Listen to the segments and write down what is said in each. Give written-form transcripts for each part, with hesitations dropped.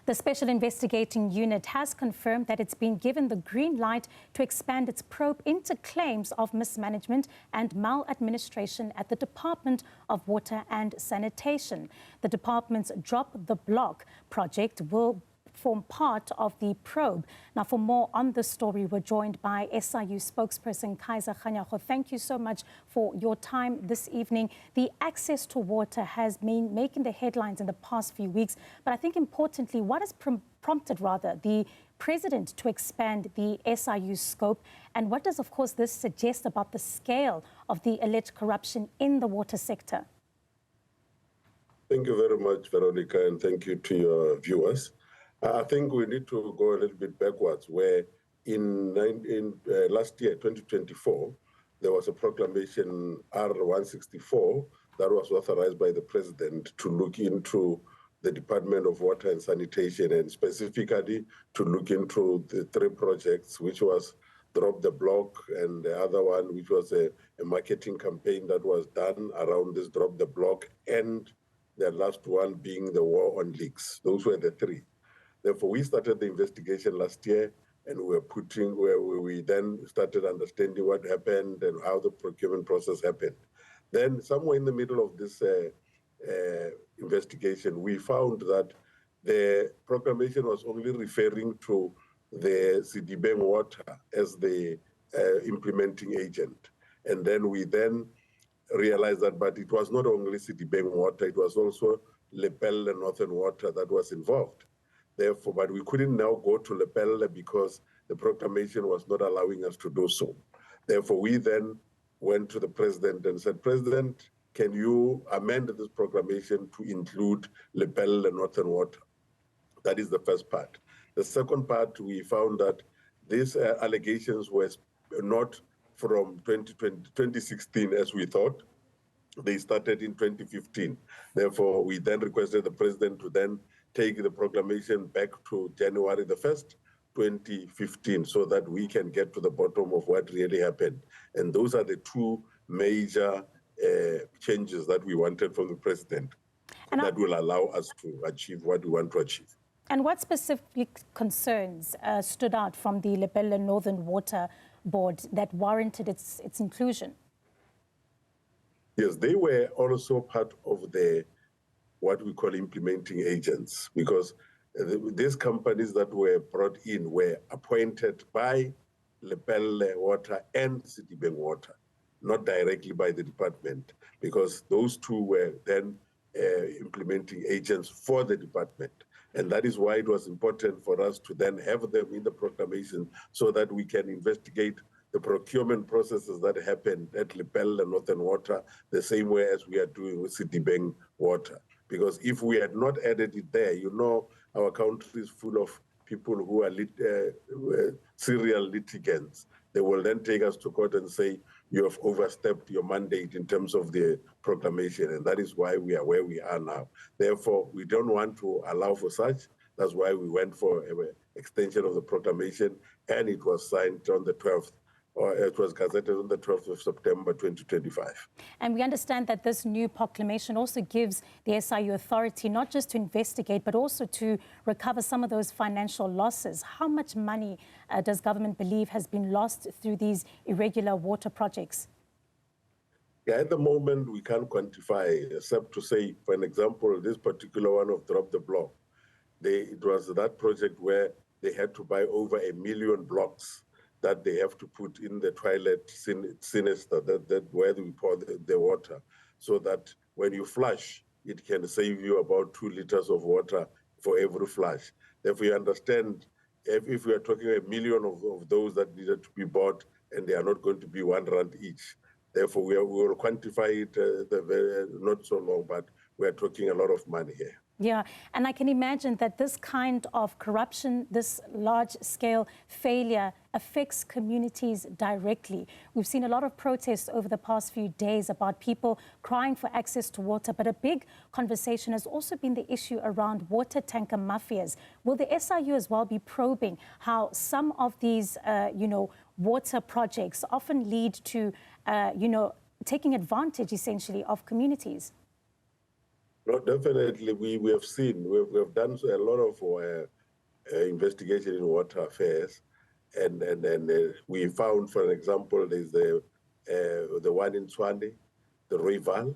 The Special Investigating Unit has confirmed that it's been given the green light to expand its probe into claims of mismanagement and maladministration at the Department of Water and Sanitation. The department's Drop the Block project will form part of the probe. Now, for more on this story, we're joined by SIU spokesperson Kaizer Kganyago. Thank you so much for your time this evening. The access to water has been making the headlines in the past few weeks, but I think importantly, what has prompted the president to expand the SIU scope, and what does, of course, this suggest about the scale of the alleged corruption in the water sector? Thank you very much, Veronica, and thank you to your viewers. I think we need to go a little bit backwards, where in last year, 2024, there was a proclamation R164 that was authorized by the president to look into the Department of Water and Sanitation, and specifically to look into the three projects, which was Drop the Block, and the other one, which was a marketing campaign that was done around this Drop the Block, and the last one being the war on leaks. Those were the three. Therefore, we started the investigation last year, and we then started understanding what happened and how the procurement process happened. Then, somewhere in the middle of this investigation, we found that the proclamation was only referring to the Sedibeng Water as the implementing agent. And then we realized that, but it was not only Sedibeng Water, it was also Lepelle Northern Water that was involved. Therefore, but we couldn't now go to Lepelle because the proclamation was not allowing us to do so. Therefore, we then went to the president and said, President, can you amend this proclamation to include Lepelle Northern Water? That is the first part. The second part, we found that these allegations were not from 2016 as we thought. They started in 2015. Therefore, we then requested the president to then take the proclamation back to January the 1st, 2015, so that we can get to the bottom of what really happened. And those are the two major changes that we wanted from the president, and that will allow us to achieve what we want to achieve. And what specific concerns stood out from the Lepelle Northern Water Board that warranted its inclusion? Yes, they were also part of the what we call implementing agents, because these companies that were brought in were appointed by Lepelle Water and Sedibeng Water, not directly by the department, because those two were then implementing agents for the department. And that is why it was important for us to then have them in the proclamation so that we can investigate the procurement processes that happened at Lepelle Northern Water the same way as we are doing with Sedibeng Water. Because if we had not added it there, you know, our country is full of people who are serial litigants. They will then take us to court and say, you have overstepped your mandate in terms of the proclamation, and that is why we are where we are now. Therefore, we don't want to allow for such. That's why we went for an extension of the proclamation, and it was signed on the 12th. Or it was gazetted on the 12th of September 2025. And we understand that this new proclamation also gives the SIU authority not just to investigate, but also to recover some of those financial losses. How much money does government believe has been lost through these irregular water projects? Yeah, at the moment, we can't quantify, except to say, for an example, this particular one of Drop the Block, it was that project where they had to buy over 1 million blocks that they have to put in the toilet sinister, where we pour the water, so that when you flush, it can save you about 2 liters of water for every flush. Therefore, you understand, if we are talking 1 million of those that needed to be bought, and they are not going to be R1 each. Therefore, we will quantify it not so long, but we are talking a lot of money here. Yeah, and I can imagine that this kind of corruption, this large-scale failure affects communities directly. We've seen a lot of protests over the past few days about people crying for access to water, but a big conversation has also been the issue around water tanker mafias. Will the SIU as well be probing how some of these, water projects often lead to, taking advantage, essentially, of communities? No, definitely. We have seen, we have done a lot of investigation in water affairs, and we found, for example, there's the one in Swande, the Rival,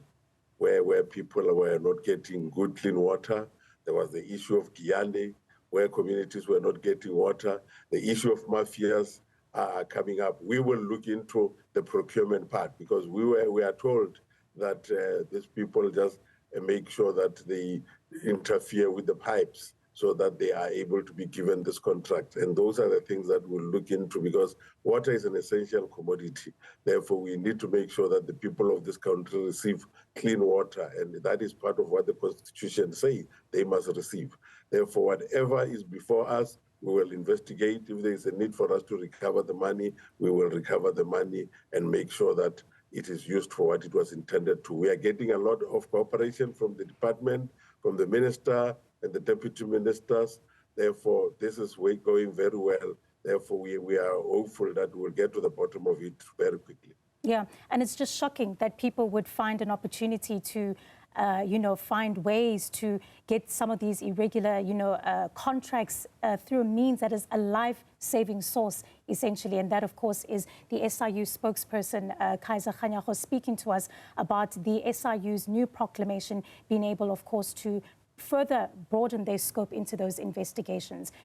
where people were not getting good clean water. There was the issue of Giyande, where communities were not getting water. The issue of mafias are coming up. We will look into the procurement part, because we are told that these people just make sure that they interfere with the pipes so that they are able to be given this contract. And those are the things that we'll look into, because water is an essential commodity. Therefore, we need to make sure that the people of this country receive clean water, and that is part of what the Constitution says they must receive. Therefore, whatever is before us, we will investigate. If there is a need for us to recover the money, we will recover the money and make sure that it is used for what it was intended to. We are getting a lot of cooperation from the department, from the minister and the deputy ministers. Therefore, this is going very well. Therefore, we are hopeful that we'll get to the bottom of it very quickly. Yeah, and it's just shocking that people would find an opportunity to find ways to get some of these irregular, contracts through a means that is a life-saving source, essentially. And that, of course, is the SIU spokesperson, Kaizer Kganyago, speaking to us about the SIU's new proclamation being able, of course, to further broaden their scope into those investigations.